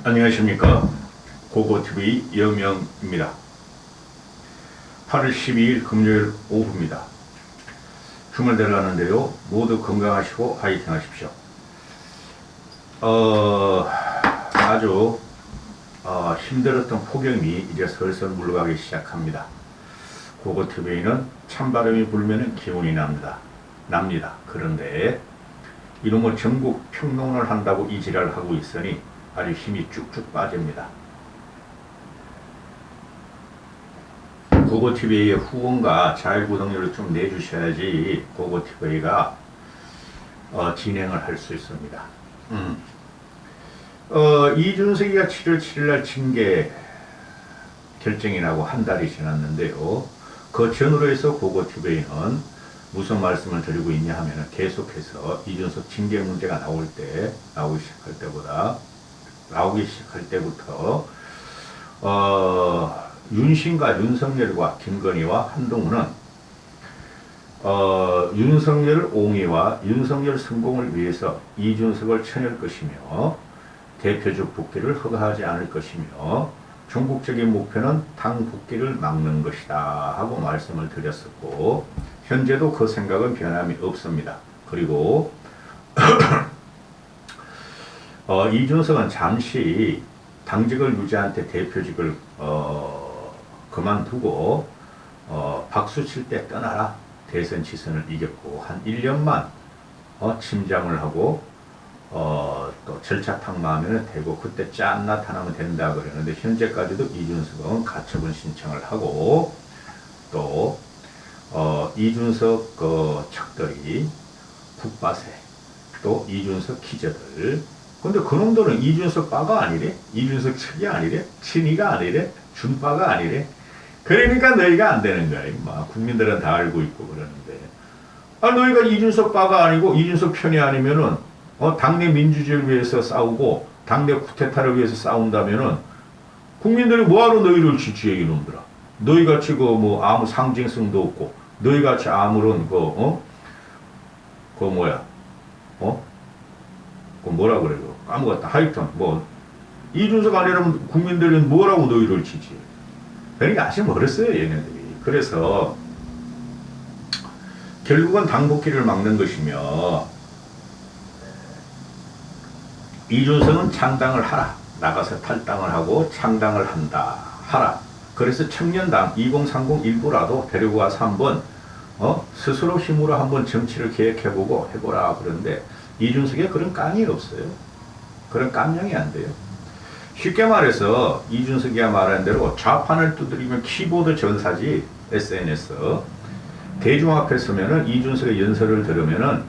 안녕하십니까. 고고TV 여명입니다. 8월 12일 금요일 오후입니다. 주말 들어가는데요. 모두 건강하시고 화이팅 하십시오. 아주 힘들었던 폭염이 이제 슬슬 물러가기 시작합니다. 고고TV는 찬바람이 불면 기운이 납니다. 그런데 이놈의 전국 평론을 한다고 이 지랄을 하고 있으니 아주 힘이 쭉쭉 빠집니다. 고고TV의 후원과 자율구독료를 좀 내주셔야지 고고TV가 진행을 할 수 있습니다. 이준석이가 7월 7일날 징계 결정이 나고 한 달이 지났는데요. 그 전으로 해서 고고TV는 무슨 말씀을 드리고 있냐 하면은 계속해서 이준석 징계 문제가 나오기 시작할 때부터 윤신과 윤석열과 김건희와 한동훈은 윤석열 옹위와 윤석열 성공을 위해서 이준석을 쳐낼 것이며 대표적 복귀를 허가하지 않을 것이며 전국적인 목표는 당 복귀를 막는 것이다 하고 말씀을 드렸었고, 현재도 그 생각은 변함이 없습니다. 그리고 이준석은 잠시 당직을 유지한 때 대표직을 그만두고 박수 칠 때 떠나라. 대선 지선을 이겼고 한 1년만 침잠을 하고 또 절차 탕마하면 되고 그때 짠 나타나면 된다 그러는데, 현재까지도 이준석은 가처분 신청을 하고 또 이준석 척들이 북바세 또 이준석 키저들, 근데 그놈들은 이준석 빠가 아니래, 이준석 척이 아니래, 친이가 아니래, 준빠가 아니래. 그러니까 너희가 안 되는 거야. 임마. 국민들은 다 알고 있고 그러는데, 너희가 이준석 빠가 아니고 이준석 편이 아니면은 당내 민주주의를 위해서 싸우고 당내 쿠데타를 위해서 싸운다면은 국민들이 뭐하러 너희를 지지해. 이놈들아. 너희같이 아무 상징성도 없고 너희같이 아무런 뭐라 그래. 까먹었다. 하여튼 이준석 아니라면 국민들은 뭐라고 너희를 지지해. 그러니까 아직 멀었어요, 얘네들이. 그래서 결국은 당복귀를 막는 것이며, 이준석은 창당을 하라. 나가서 탈당을 하고 창당을 하라. 그래서 청년당 2030 일부라도 데리고 와서 한번 스스로 힘으로 한번 정치를 계획해보고 해보라. 그런데 이준석에 그런 깡이 없어요. 그런 깜냥이 안 돼요. 쉽게 말해서 이준석이가 말한 대로 좌판을 두드리면 키보드 전사지. SNS 대중 앞에 서면은 이준석의 연설을 들으면은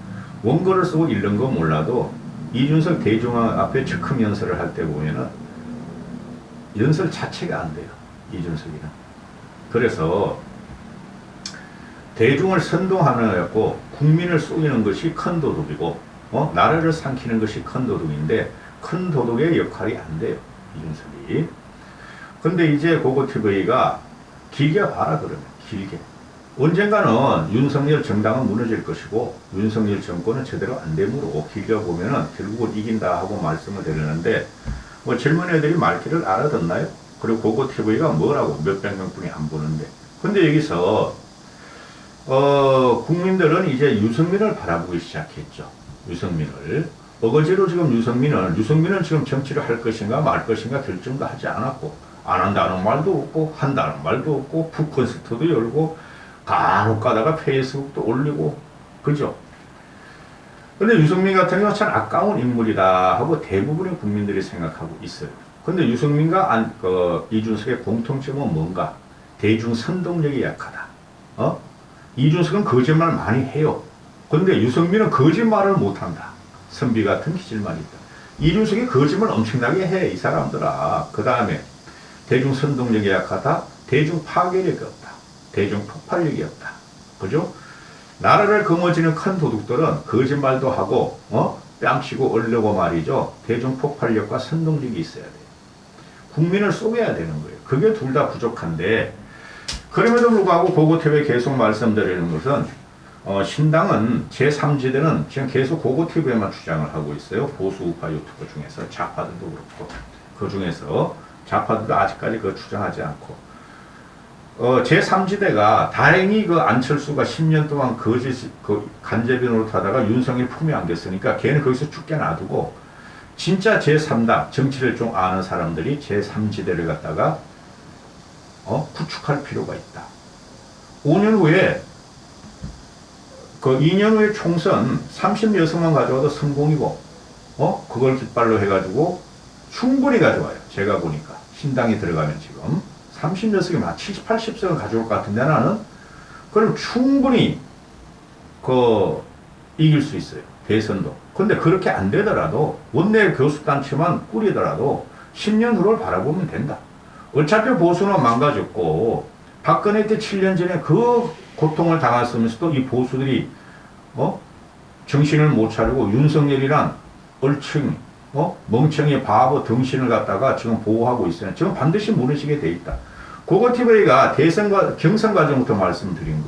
원고를 쓰고 읽는 건 몰라도 이준석 대중 앞에 즉흥 연설을 할 때 보면은 연설 자체가 안 돼요, 이준석이는. 그래서 대중을 선동하느라고 국민을 속이는 것이 큰 도둑이고 나라를 삼키는 것이 큰 도둑인데, 큰 도둑의 역할이 안 돼요, 이준석이. 근데 이제 고고TV가 길게 봐라. 그러면 길게 언젠가는 윤석열 정당은 무너질 것이고 윤석열 정권은 제대로 안 되므로 길게 보면은 결국은 이긴다 하고 말씀을 드리는데, 젊은 애들이 말귀를 알아듣나요? 그리고 고고TV가 뭐라고 몇백 명뿐이 안 보는데. 근데 여기서 국민들은 이제 유승민을 바라보기 시작했죠. 유승민을 어거지로 지금 유승민은 지금 정치를 할 것인가 말 것인가 결정도 하지 않았고, 안 한다는 말도 없고 한다는 말도 없고 푸콘스트도 열고 간혹 가다가 페이스북도 올리고 그죠. 근데 유승민 같은 경우는 참 아까운 인물이다 하고 대부분의 국민들이 생각하고 있어요. 근데 유승민과 이준석의 공통점은 뭔가? 대중 선동력이 약하다. 이준석은 거짓말 많이 해요. 근데 유승민은 거짓말을 못한다. 선비 같은 기질만 있다. 이준석이 거짓말 엄청나게 해, 이 사람들아. 그 다음에 대중 선동력이 약하다. 대중 파괴력이 없다. 대중 폭발력이 없다. 그죠? 나라를 거머쥐는 큰 도둑들은 거짓말도 하고 뺨치고 얼려고 말이죠. 대중 폭발력과 선동력이 있어야 돼요. 국민을 속여야 되는 거예요. 그게 둘 다 부족한데, 그럼에도 불구하고 고고TV에 계속 말씀드리는 것은 신당은 제3지대는 지금 계속 고고TV에만 주장을 하고 있어요. 보수 우파 유튜버 중에서 좌파들도 그렇고. 그 중에서 좌파들도 아직까지 그거 주장하지 않고, 제3지대가 다행히 그 안철수가 10년 동안 간제비 노릇하다가 윤석열 품에 안겼으니까 걔는 거기서 죽게 놔두고, 진짜 제3당, 정치를 좀 아는 사람들이 제3지대를 갖다가, 구축할 필요가 있다. 5년 후에, 그 2년 후에 총선 30여석만 가져와도 성공이고, 그걸 깃발로 해가지고 충분히 가져와요. 제가 보니까. 신당이 들어가면 지금 30여석이면 70, 80석을 가져올 것 같은데 나는, 그럼 충분히 이길 수 있어요. 대선도. 근데 그렇게 안 되더라도 원내 교수단체만 꾸리더라도 10년 후를 바라보면 된다. 어차피 보수는 망가졌고 박근혜 때 7년 전에 그 고통을 당했으면서도 이 보수들이 정신을 못 차리고 윤석열이란 얼층 멍청이 바보 등신을 갖다가 지금 보호하고 있어요. 지금 반드시 무너지게 돼 있다. 그거 TV가 대선과 경선 과정부터 말씀드린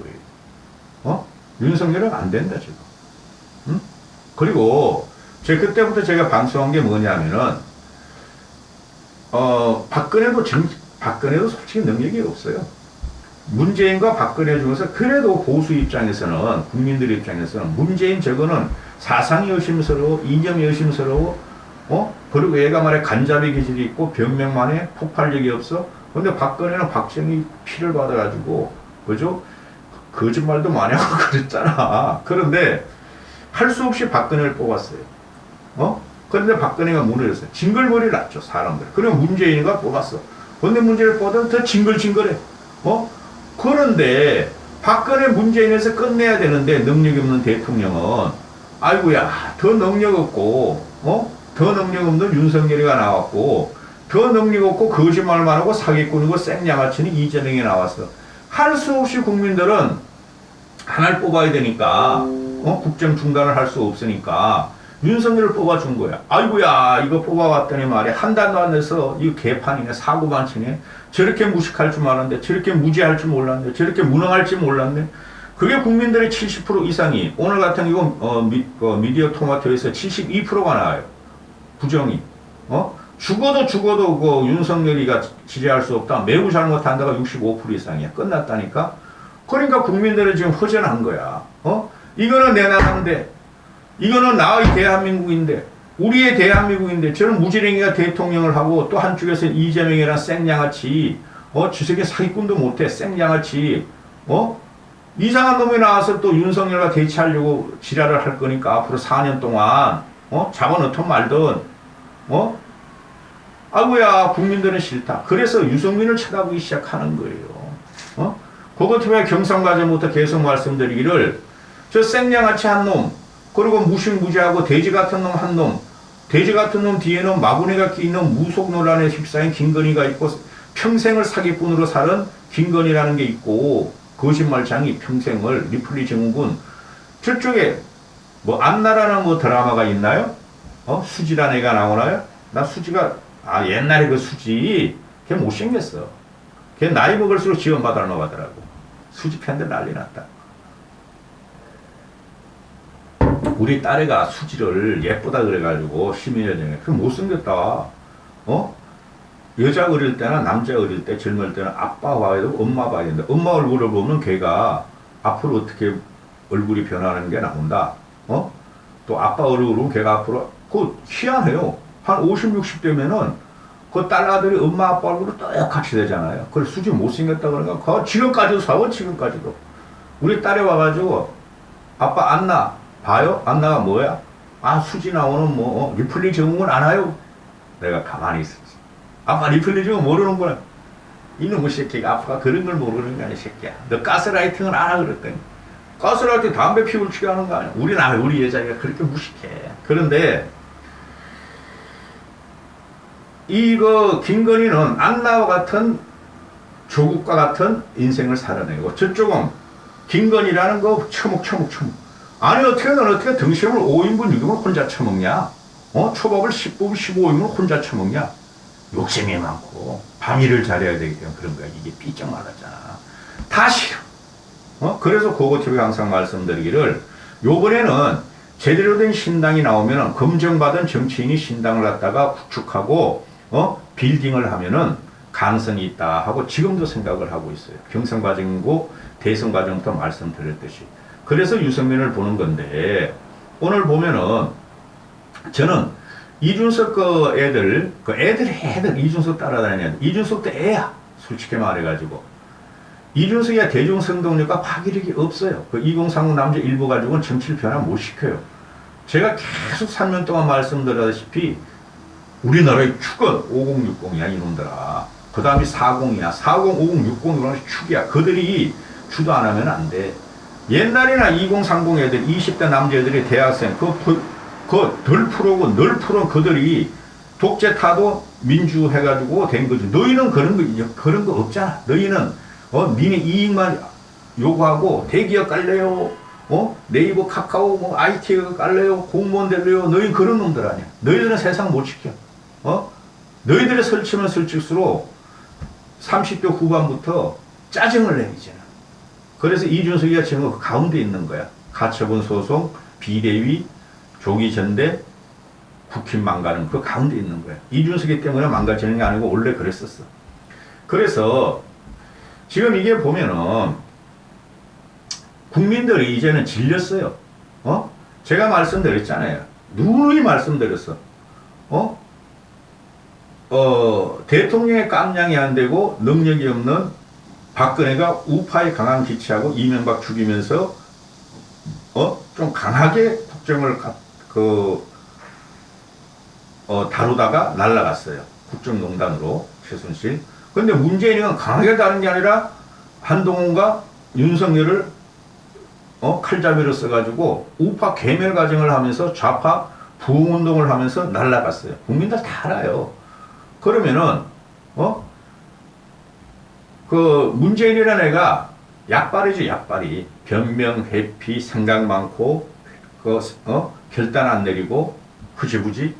거예요. 윤석열은 안 된다 지금. 응? 그리고 그때부터 제가 방송한 게 뭐냐면은 박근혜도 솔직히 능력이 없어요. 문재인과 박근혜 중에서 그래도 보수 입장에서는, 국민들 입장에서는 문재인 저거는 사상이 의심스러워, 이념이 의심스러워, 그리고 얘가 말해 간잡이 기질이 있고 변명만에 폭발력이 없어. 근데 박근혜는 박정희 피를 받아가지고, 그죠? 거짓말도 많이 하고 그랬잖아. 그런데 할 수 없이 박근혜를 뽑았어요. 그런데 박근혜가 무너졌어요. 징글머리 났죠, 사람들. 그럼 문재인이가 뽑았어. 근데 문재인을 뽑아도 더 징글징글해. 그런데 박근혜 문재인에서 끝내야 되는데 능력이 없는 대통령은, 아이고야, 더 능력 없고, 더 능력 없는 윤석열이가 나왔고, 더 능력 없고 거짓말만 하고 사기꾼이고 생양아치니 이재명이 나왔어. 할 수 없이 국민들은 하나를 뽑아야 되니까, 국정 중단을 할 수 없으니까 윤석열을 뽑아준 거야. 아이고야, 이거 뽑아왔더니 말이야, 한 달도 안 돼서 이거 개판이네, 사고반치네. 저렇게 무식할 줄 알았는데, 저렇게 무지할 줄 몰랐네, 저렇게 무능할 줄 몰랐네. 그게 국민들의 70% 이상이, 오늘 같은 경우 미디어 토마토에서 72%가 나와요. 부정이. 죽어도 그 윤석열이가 지지할 수 없다, 매우 잘못한다가 65% 이상이야. 끝났다니까. 그러니까 국민들은 지금 허전한 거야. 이거는 내 나라인데, 이거는 나의 대한민국인데, 우리의 대한민국인데, 저는 무지랭이가 대통령을 하고, 또 한쪽에서 이재명이랑 생양아치, 주석이 사기꾼도 못해, 생양아치, 이상한 놈이 나와서 또 윤석열과 대치하려고 지랄을 할 거니까, 앞으로 4년 동안, 잡아넣든 말든, 아이고야, 국민들은 싫다. 그래서 유승민을 쳐다보기 시작하는 거예요. 그것 때문에 경선과정부터 계속 말씀드리기를, 저 생양아치 한 놈, 그리고 무식무지하고 돼지 같은 놈 한 놈, 돼지 같은 놈 뒤에는 마구니가 끼는 무속 논란에 휩싸인 김건희가 있고, 평생을 사기꾼으로 살은 김건희라는 게 있고, 거짓말장이 평생을 리플리 증후군. 저쪽에 뭐 안나라는 뭐 드라마가 있나요? 수지란 애가 나오나요? 나 수지가, 옛날에 그 수지, 걔 못생겼어. 걔 나이 먹을수록 지원받아 넘어가더라고. 수지 팬들 난리 났다. 우리 딸애가 수지를 예쁘다 그래가지고 시민회장에, 그 못생겼다. 여자 어릴 때나 남자 어릴 때, 젊을 때는 아빠 봐야 되고 엄마 봐야 된다. 엄마 얼굴을 보면 걔가 앞으로 어떻게 얼굴이 변하는 게 나온다. 또 아빠 얼굴을 보면 걔가 앞으로, 그거 희한해요. 한 50, 60 되면은 그 딸아들이 엄마 아빠 얼굴로 똑같이 되잖아요. 그걸 수지 못생겼다 그러니까 지금까지도 사고, 지금까지도. 우리 딸이 와가지고 아빠 안나 봐요? 안나가 뭐야? 수지 나오는 리플리 증후군 안 와요? 내가 가만히 있었지. 아빠 리플리 증후군 모르는구나. 이놈의 새끼가 아빠가 그런 걸 모르는 거 아니야, 새끼야. 너 가스라이팅은 안 하고 그랬더니. 가스라이팅 담배 피울 치게 하는 거 아니야. 우리 여자가 그렇게 무식해. 그런데 이거 김건희는 안나와 같은 조국과 같은 인생을 살아내고, 저쪽은 김건희라는 거 처묵. 아니 어떻게 등심을 5인분 6인분 혼자 처먹냐? 초밥을 10분 15인분 혼자 처먹냐? 욕심이 많고 방위를 잘해야 되기 때문에 그런 거야. 이게 삐쩍 말랐잖아. 다 싫어. 그래서 그거 항상 말씀드리기를, 요번에는 제대로 된 신당이 나오면 검증받은 정치인이 신당을 갖다가 구축하고, 빌딩을 하면은 가능성이 있다 하고 지금도 생각을 하고 있어요. 경선 과정이고 대선 과정부터 말씀드렸듯이. 그래서 유승민을 보는 건데 오늘 보면은 저는 이준석 애들 이준석 따라다니는 이준석도 애야. 솔직히 말해가지고 이준석이야 대중성동력과 파괴력이 없어요. 그 2030 남자 일부 가지고는 정치를 변화 못 시켜요. 제가 계속 3년 동안 말씀드렸다시피 우리나라의 축은 5060이야 이놈들아. 그 다음이 40이야. 40, 50, 60 이런 축이야. 그들이 주도 안 하면 안 돼. 옛날이나 2030 애들 20대 남자애들이 대학생 덜 프로고 널 프로 그들이 독재 타도 민주 해가지고 된 거지. 너희는 그런 거 없잖아. 너희는 니네 이익만 요구하고 대기업 깔래요. 네이버 카카오 뭐 IT 깔래요. 공무원 될래요. 너희는 그런 놈들 아니야. 너희들은 세상 못 지켜. 너희들이 설치면 설칠수록 30대 후반부터 짜증을 내 이제는. 그래서 이준석이가 지금 그 가운데 있는 거야. 가처분 소송, 비대위, 조기 전대, 국힘 망가는 그 가운데 있는 거야. 이준석이 때문에 망가지는 게 아니고 원래 그랬었어. 그래서 지금 이게 보면은 국민들이 이제는 질렸어요. 제가 말씀드렸잖아요. 누누이 말씀드렸어. 대통령의 깜냥이 안 되고 능력이 없는 박근혜가 우파에 강한 기치하고 이명박 죽이면서 좀 강하게 국정을 다루다가 날라갔어요. 국정농단으로 최순실. 근데 문재인은 강하게 다른 게 아니라 한동훈과 윤석열을 칼잡이로 써가지고 우파 괴멸 과정을 하면서 좌파 부흥운동을 하면서 날라갔어요. 국민들 다 알아요. 그러면은 그 문재인이라는 애가 약발이지 약발이. 변명, 회피, 생각 많고 결단 안 내리고 흐지부지.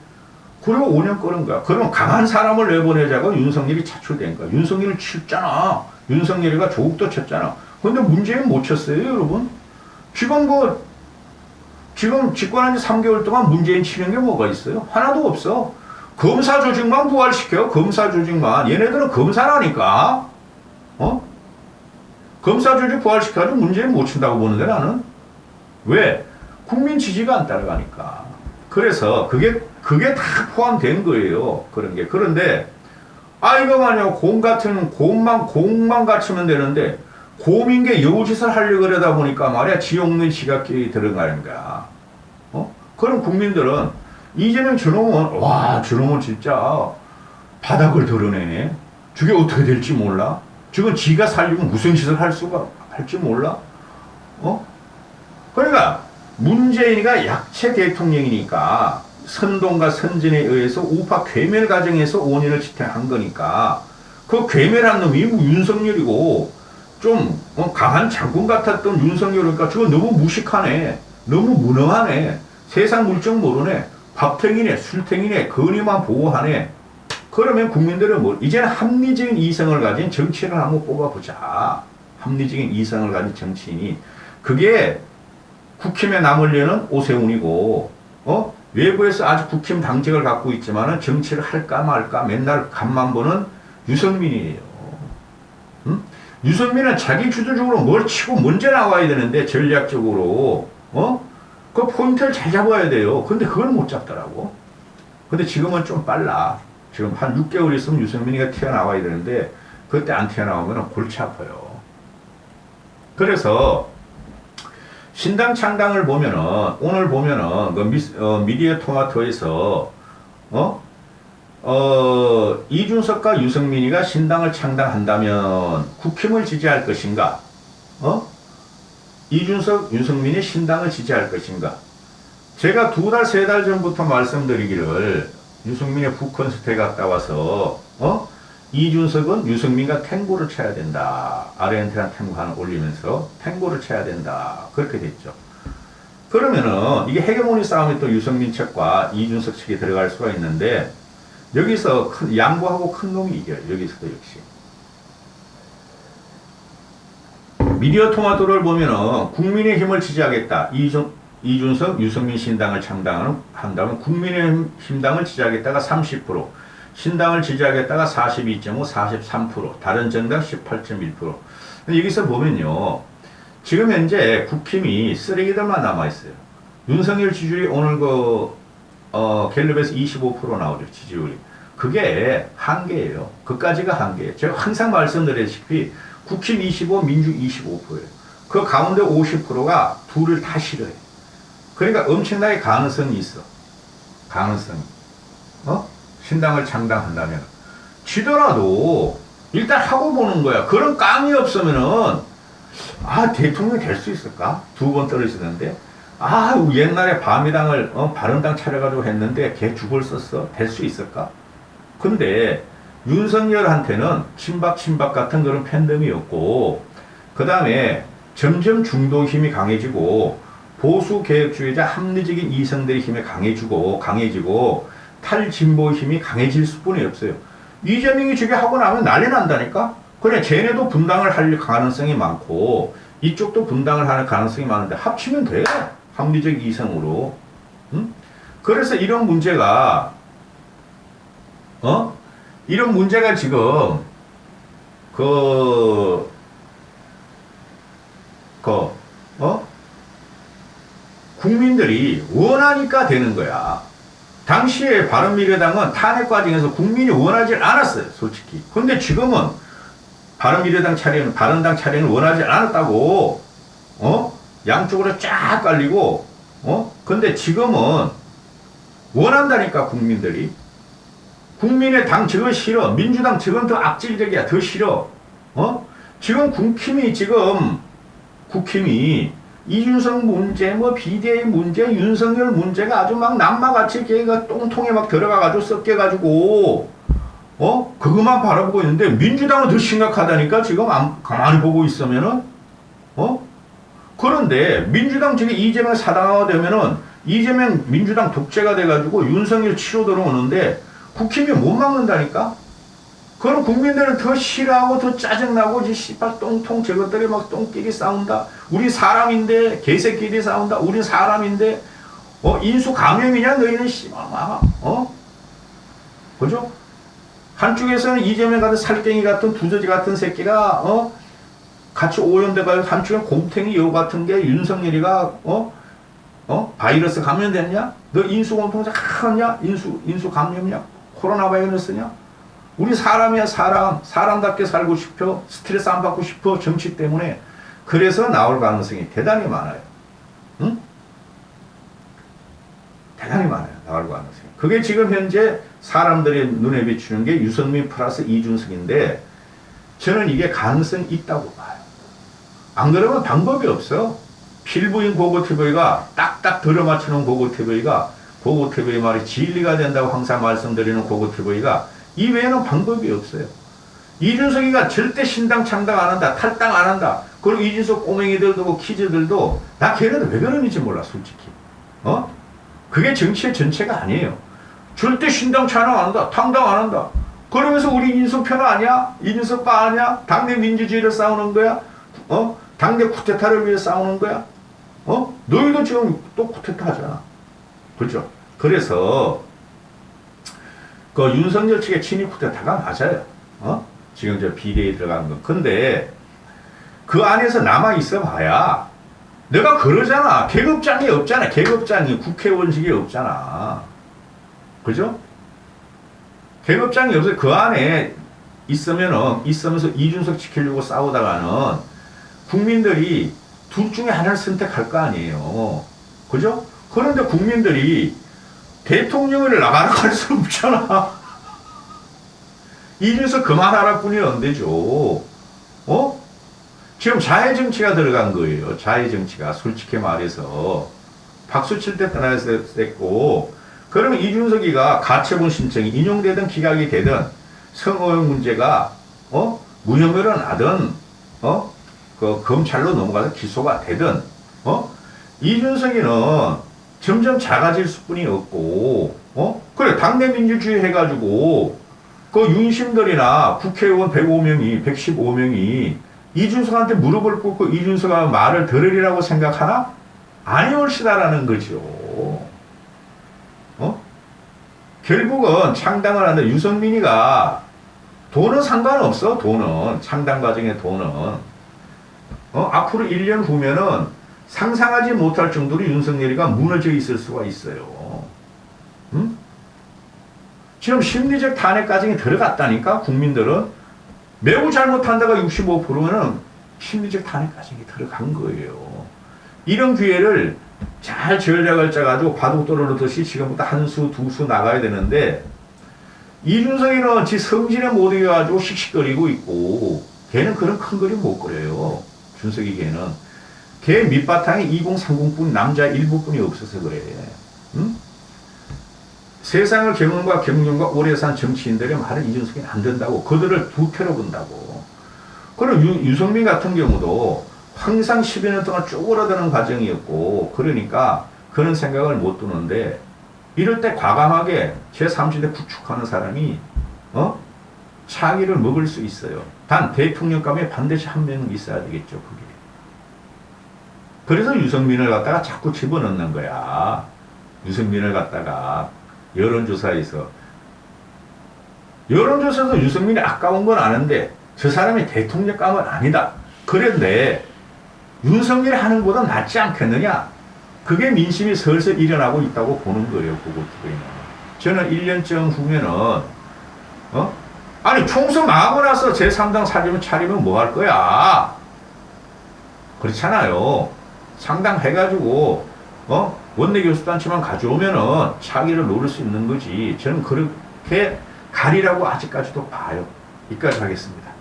그리고 5년 끄는 거야. 그러면 강한 사람을 내보내자고 윤석열이 차출된 거야. 윤석열을 쳤잖아. 윤석열이가 조국도 쳤잖아. 근데 문재인 못 쳤어요, 여러분. 지금 집권한 지 3개월 동안 문재인 치는 게 뭐가 있어요? 하나도 없어. 검사 조직만 부활시켜. 검사 조직만. 얘네들은 검사라니까. 검사 조직 부활시켜가지고 문재인 못 친다고 보는데 나는. 왜? 국민 지지가 안 따라가니까. 그래서 그게 다 포함된 거예요. 그런 게. 그런데 이거만요. 곰만 갖추면 되는데 곰인 게 여우짓을 하려고 그러다 보니까 말이야 지옥는 지각기 들어가는 거야. 그럼 국민들은 이재명 저놈은 진짜 바닥을 드러내네. 저게 어떻게 될지 몰라. 지금 지가 살려면 무슨 짓을 할지 몰라. 그러니까 문재인이가 약체 대통령이니까 선동과 선진에 의해서 우파 괴멸 과정에서 5년을 지탱한 거니까 그 괴멸한 놈이 윤석열이고 좀 강한 장군 같았던 윤석열이니까 저거 너무 무식하네. 너무 무능하네. 세상 물정 모르네. 밥탱이네. 술탱이네. 건의만 보호하네. 그러면 국민들은 이제는 합리적인 이성을 가진 정치인을 한번 뽑아보자. 합리적인 이성을 가진 정치인이. 그게 국힘에 남으려는 오세훈이고, 외부에서 아주 국힘 당직을 갖고 있지만은 정치를 할까 말까 맨날 간만 보는 유승민이에요. 유승민은 자기 주도적으로 뭘 치고 먼저 나와야 되는데 전략적으로, 그 포인트를 잘 잡아야 돼요. 근데 그걸 못 잡더라고. 근데 지금은 좀 빨라. 지금 한 6개월 있으면 유승민이가 튀어나와야 되는데 그때 안 튀어나오면 골치 아파요. 그래서 신당 창당을 보면은 오늘 보면은 그 미디어 토마토에서 이준석과 유승민이가 신당을 창당한다면 국힘을 지지할 것인가? 이준석, 유승민이 신당을 지지할 것인가? 제가 2달, 3달 전부터 말씀드리기를 유승민의 북콘서트에 갔다 와서 이준석은 유승민과 탱고를 쳐야 된다. 아르헨티나 탱고 하나 올리면서 탱고를 쳐야 된다. 그렇게 됐죠. 그러면은 이게 헤게모니 싸움이 또 유승민 측과 이준석 측이 들어갈 수가 있는데 여기서 양보하고 큰 놈이 이겨요. 여기서도 역시. 미디어 토마토를 보면은 국민의힘을 지지하겠다. 이준석, 유승민 신당을 창당한다면 국민의힘당을 지지하겠다가 30%, 신당을 지지하겠다가 42.5, 43%, 다른 정당 18.1%. 여기서 보면요. 지금 현재 국힘이 쓰레기들만 남아있어요. 윤석열 지지율이 오늘 갤럽에서 25% 나오죠, 지지율이. 그게 한계예요. 그까지가 한계예요. 제가 항상 말씀드렸다시피 국힘 25, 민주 25%예요. 그 가운데 50%가 둘을 다 싫어해요. 그러니까 엄청나게 가능성이 있어. 가능성이. 신당을 창당한다면. 지더라도 일단 하고 보는 거야. 그런 깡이 없으면은, 대통령 될 수 있을까? 2번 떨어지는데. 옛날에 바미당을, 바른당 차려가지고 했는데 걔 죽을 썼어. 될 수 있을까? 근데 윤석열한테는 친박 같은 그런 팬덤이 없고, 그 다음에 점점 중도 힘이 강해지고, 보수 개혁주의자 합리적인 이성들의 힘이 강해지고, 탈진보 힘이 강해질 수뿐이 없어요. 이재명이 저게 하고 나면 난리 난다니까? 그래, 쟤네도 분당을 할 가능성이 많고, 이쪽도 분당을 하는 가능성이 많은데, 합치면 돼요. 합리적 이성으로. 응? 그래서 이런 문제가, 이런 문제가 지금, 국민들이 원하니까 되는 거야. 당시에 바른미래당은 탄핵 과정에서 국민이 원하지 않았어요, 솔직히. 근데 지금은 바른당 차례는 원하지 않았다고, 양쪽으로 쫙 깔리고, 근데 지금은 원한다니까, 국민들이. 국민의 당 저거 싫어. 민주당 저건 더 악질적이야. 더 싫어. 지금 국힘이 이준석 문제, 비대위 문제, 윤석열 문제가 아주 막 남마같이 걔가 똥통에 막 들어가가지고 섞여가지고, 그것만 바라보고 있는데, 민주당은 더 심각하다니까, 지금 가만히 보고 있으면은, 그런데, 민주당 저게 이재명 사당화가 되면은, 이재명 민주당 독재가 돼가지고, 윤석열 치러 들어오는데, 국힘이 못 막는다니까? 그럼 국민들은 더 싫어하고 더 짜증나고 씨발 똥통 저것들이 막 똥끼리 싸운다. 우리 사람인데 개새끼리 싸운다. 우리 사람인데 인수 감염이냐 너희는 씨발 그죠? 한쪽에서는 이재명 같은 살덩이 같은 두더지 같은 새끼가 같이 오염돼가지고 한쪽에 곰탱이 여우 같은 게 윤석열이가 바이러스 감염됐냐? 너 인수 공통자 하냐? 인수 감염이냐? 코로나 바이러스냐? 우리 사람이야, 사람답게 살고 싶어. 스트레스 안 받고 싶어. 정치 때문에. 그래서 나올 가능성이 대단히 많아요. 응? 대단히 많아요. 나올 가능성이. 그게 지금 현재 사람들의 눈에 비추는 게 유승민 플러스 이준석인데, 저는 이게 가능성이 있다고 봐요. 안 그러면 방법이 없어. 필부인 고고TV가 딱딱 들어맞추는 고고TV가, 고고TV 말이 진리가 된다고 항상 말씀드리는 고고TV가 이 외에는 방법이 없어요. 이준석이가 절대 신당 창당 안 한다. 탈당 안 한다. 그리고 이준석 꼬맹이들도 키즈들도 나 걔네들 왜 그러는지 몰라, 솔직히. 그게 정치의 전체가 아니에요. 절대 신당 찬양 안 한다. 당당 안 한다. 그러면서 우리 이준석 편 아니야? 이준석 빠 아니야? 당내 민주주의를 싸우는 거야? 당내 쿠데타를 위해 싸우는 거야? 너희도 지금 또 쿠데타 하잖아. 그죠? 그래서 윤석열 측의 친위 쿠데타가 맞아요. 지금 저 비대위 들어간 거. 근데 그 안에서 남아 있어 봐야 내가 그러잖아. 계급장이 없잖아. 계급장이 국회의원직이 없잖아. 그죠? 계급장이 없어요. 그 안에 있으면서 이준석 지키려고 싸우다가는 국민들이 둘 중에 하나를 선택할 거 아니에요. 그죠? 그런데 국민들이 대통령을 나가라고 할 수 없잖아. 이준석 그만하라 뿐이 안 되죠. 지금 자해정치가 들어간 거예요. 자해정치가. 솔직히 말해서. 박수 칠 때 떠나했고, 그러면 이준석이가 가처분 신청이 인용되든 기각이 되든 성호영 문제가, 무혐의로 나든, 검찰로 넘어가서 기소가 되든, 이준석이는 점점 작아질 수뿐이 없고, 그래, 당내 민주주의 해가지고, 윤심들이나 국회의원 115명이 이준석한테 무릎을 꿇고 이준석가 말을 들으리라고 생각하나? 아니올시다라는 거죠. 결국은 창당을 하는데 유승민이가 돈은 상관없어. 돈은 창당 과정의 돈은 앞으로 1년 후면은 상상하지 못할 정도로 윤석열이가 무너져 있을 수가 있어요. 응? 지금 심리적 탄핵 과정에 들어갔다니까. 국민들은 매우 잘못한다가 65%면은 심리적 탄핵 과정에 들어간 거예요. 이런 기회를 잘 전략을 짜가지고 바둑 떨어르듯이 지금부터 한 수, 두 수 나가야 되는데, 이준석이는 지 성질에 못 이겨가지고 씩씩거리고 있고, 걔는 그런 큰 그림 못 그려요. 준석이 걔는. 걔 밑바탕에 2030분 남자 일부분이 없어서 그래. 응? 세상을 경험과 경륜과 오래 산 정치인들의 말은 이준석이는 안 된다고. 그들을 부캐로 본다고. 그리고 유승민 같은 경우도 항상 10여 년 동안 쪼그라드는 과정이었고, 그러니까 그런 생각을 못 두는데, 이럴 때 과감하게 제3지대 구축하는 사람이 차기를 먹을 수 있어요. 단 대통령감에 반드시 한 명은 있어야 되겠죠. 그게. 그래서 유승민을 갖다가 자꾸 집어넣는 거야. 유승민을 갖다가 여론조사에서 유승민이 아까운 건 아는데 저 사람이 대통령감은 아니다. 그런데 윤석열이 하는 것보다 낫지 않겠느냐. 그게 민심이 슬슬 일어나고 있다고 보는 거예요. 그것들은. 저는 1년쯤 후면은 아니 총선 망하고 나서 제3당 사주면 차리면 뭐 할 거야. 그렇잖아요. 상당해가지고 원내교섭단체만 가져오면은 차기를 노릴 수 있는 거지. 저는 그렇게 가리라고 아직까지도 봐요. 여기까지 하겠습니다.